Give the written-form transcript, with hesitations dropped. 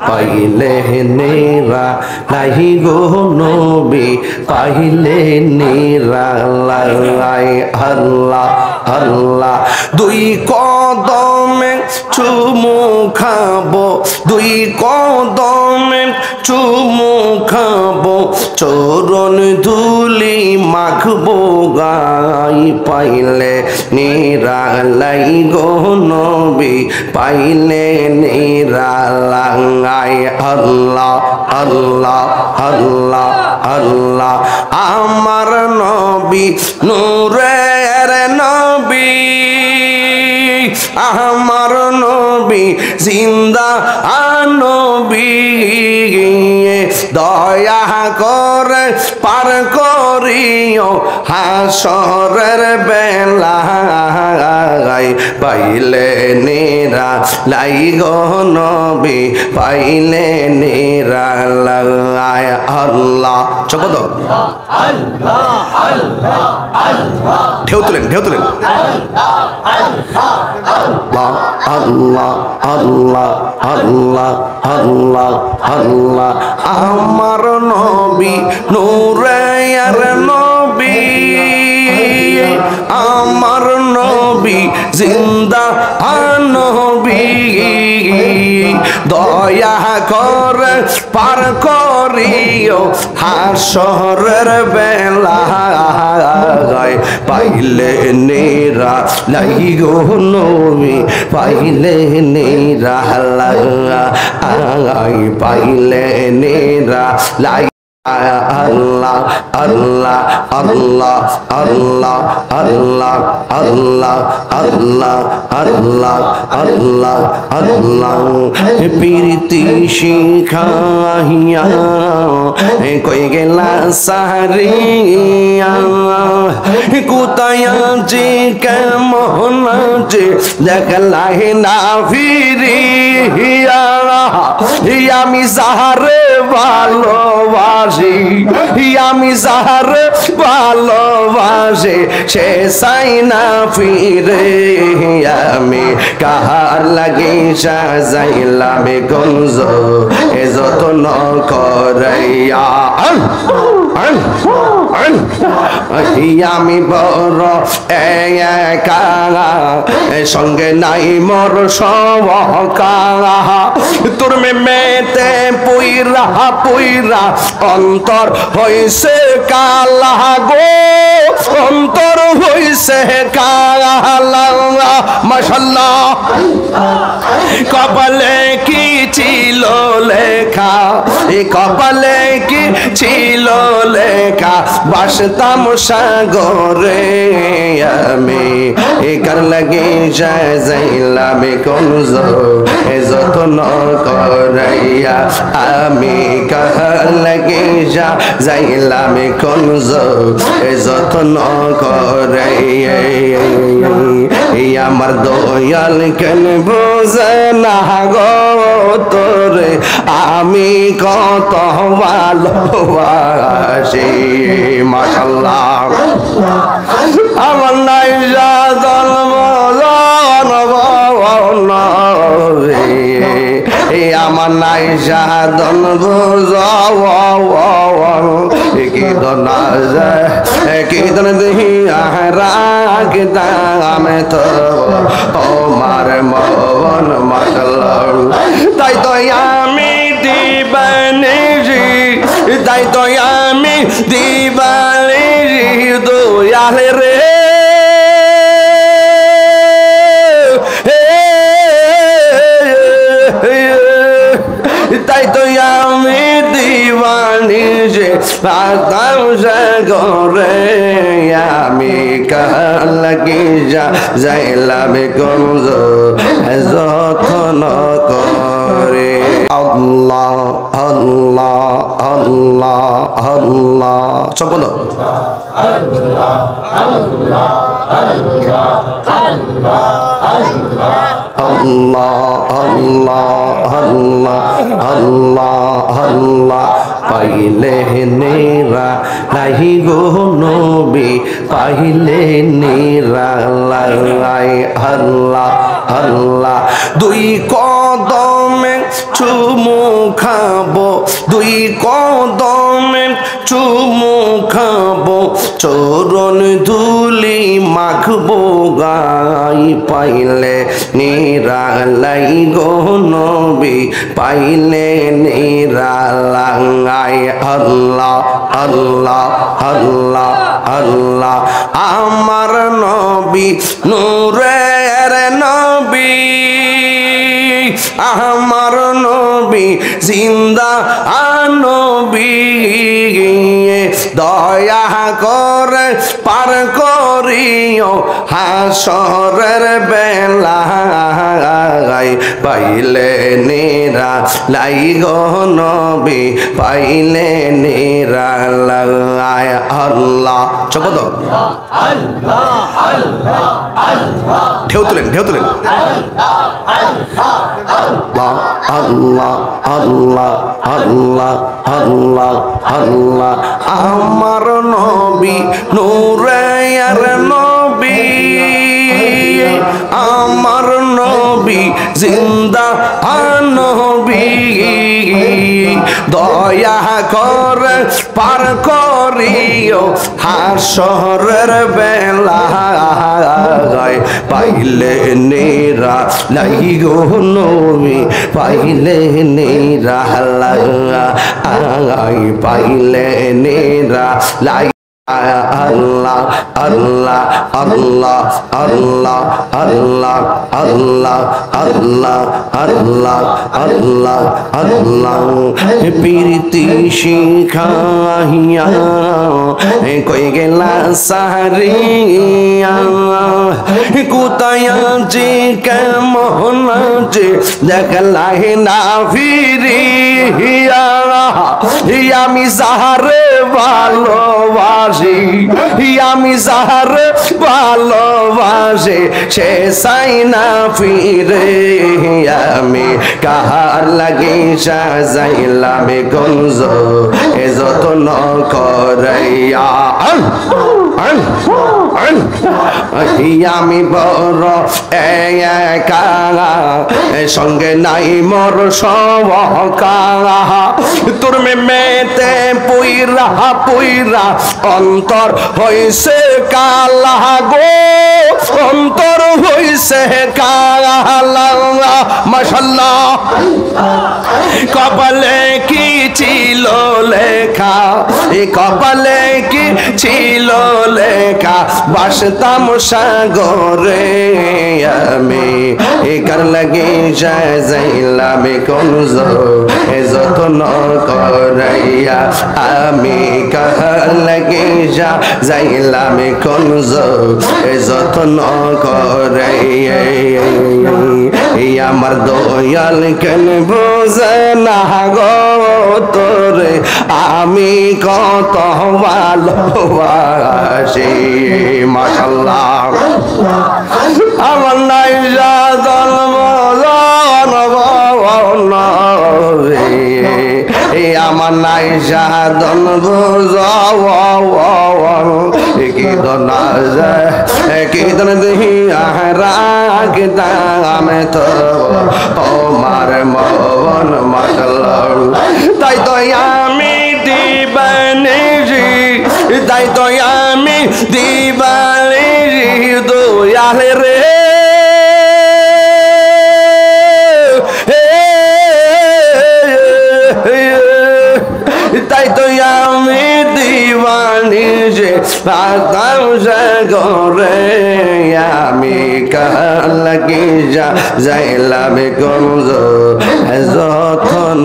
পাইলে নেরা লাই গো নবী পাইলে নেরা লাই আল্লাহ আল্লাহ দুই কদমে চুমু খাবো দুই কদমে চুমু খাবো চরণ ধুলি মাখবো গাই পাইলে নিরালাই গো নবী পাইলে নিরালাই আল্লাহ আল্লাহ আল্লাহ আল্লাহ আমার নবী নূরের নবী আমার নবী জিন্দা নবী দয়া করে পার করিও হাসরের বেলায় পাইলে নেরা লাই গো নবী পাইলে নেরা লাই আল্লাহ চকত আল্লাহ আল্লাহ আল্লাহ ঢেউ তুলেন আল্লাহ আল্লাহ আল্লাহ আল্লাহ আল্লাহ আল্লাহ আমার নবী নূরের নবী আমার নবী জিন্দা নবী দয়া করে পার করিও হাসরের বেলায় পাইলে নেরা লাই গো নবী পাইলে নেরা লাই পাইলে নেরা লাই আল্লাহ আল্লাহ আল্লাহ আল্লাহ আল্লাহ আল্লাহ আল্লাহ আল্লাহ আল্লাহ আল্লাহ প্রীতি শিখাইয়া কই গেলা সারিয়া কোথায় যে কেমন যে দেখলা না ফিরিয়া আমি যাহারে ভালোবাসি আমি যাহারে ভালোবাসি সে চাই না ফিরে আমি কাহার লাগি সাজাইলাম গঞ্জ এ যত্ন করাইয়া আমি বড় একা সঙ্গে নাই মোর সবকা তোর মেতে পুইরা পুইরা অন্তর হইছে কালা গো অন্তর হইছে কালা মাশাআল্লাহ কপালে কি ছিল লেখা এ কপালে কি ছিল লেখা বাসতাম সাগরে আমি একার লাগে যাইলাম কঞ্জ এ যত্ন করাইয়া আমি কাহার লাগে যাইলাম কঞ্জ এ যত্ন করাইয়া আমার দয়াল কেন বোঝে না গো তোরে আমি কত ভালোবাসি মাশাআল্লাহ আমার নাই জন্ম আমার নাই সাধন কি দনা কি দন দেহি রাখতাম তো তোমার মন মাশাআল্লাহ তাই তো আমি দিবানিজি তাই তো আমি দিবানিজি দয়াল রে তাই তো আমি দিবানি যে পাতাম সাগরে আমি কার লাগি যাইলাম গঞ্জ যত্ন করে আল্লাহ আল্লাহ আল্লাহ আল্লাহ সব বলো আল্লাহ আল্লাহ আল্লাহ আল্লাহ আল্লাহ আল্লাহ আল্লাহ আল্লাহ পাইলে নেরা লাই গো নবী পাইলে নেরা লাই আল্লাহ আল্লাহ দুই কদমে চুমু খাবো, দুই কদমে চুমু খাবো, চরণ ধুলি মাখবো গাই, পাইলে নিরালাই গো নবী, পাইলে নিরালাই। আল্লাহ আল্লাহ আল্লাহ আল্লাহ, আমার নবী নূরের নবী, আমার নবী জিন্দা নবী, দয়া করে পার করিও হাসরের বেলায়, পাইলে নিরালাই গো নবী, পাইলে নিরালাই। আল্লাহ চোখ দাও, ঢেউ তুলেন ঢেউ তুলেন। আল্লাহ আল্লাহ আল্লাহ আল্লাহ আল্লাহ আল্লাহ, আমার নবী নূরের নবী, আমার নবী জিন্দা নবী, দয়া করে পার করিও হাসরের বেলায়, পাইলে নিরালাই গো নবী, পাইলে নিরালাই, পাইলে নিরালাই। আল্লাহ আল্লাহ আল্লাহ আল্লাহ আল্লাহ আল্লাহ আল্লাহ আল্লাহ আল্লাহ আল্লাহ, প্রীতি শিখাইয়া কই গেলা সারিয়া, কোথায় যে কেমন যে দেখলাই না ফিরিয়া, আমি যাহারে ভালোবাসি, আমি যাহারে ভালোবাসি, সে চাই না ফিরে, আমি কাহার লাগি সাজাইলাম গঞ্জ এ যত্ন করাইয়া, আমি বড় একা, সঙ্গে নাই মোর সবকা, তোর মেতে পুইরা পুইরা অন্তর হইছে কালা গো, অন্তর হইছে কালা। মাশাআল্লাহ, কপালে কি ছিল লেখা, কপালে কি ছিল লেখা, বাসতাম সাগরে, আমি কার লাগে যাইলাম গঞ্জ এ যত্ন করাইয়া, আমি কার লাগে যাইলাম গঞ্জ এ যত্ন করাইয়া, আমার দয়াল কেন বোঝে না গো তোরে, আমি কত ভালোবাসি। মাশাআল্লাহ, আমার নাই জন্ম আমার নাই সাধন কি দনা কি দন রাখতাম তো আমার মন মাশাআল্লাহ, তাই তো আমি দিবানিজি, তাই তো আমি দিবানিজি দয়াল রে, তাই তো আমি দিবানি যে পাতাম সাগরে, আমি কার লাগি যাইলাম গঞ্জ যত্ন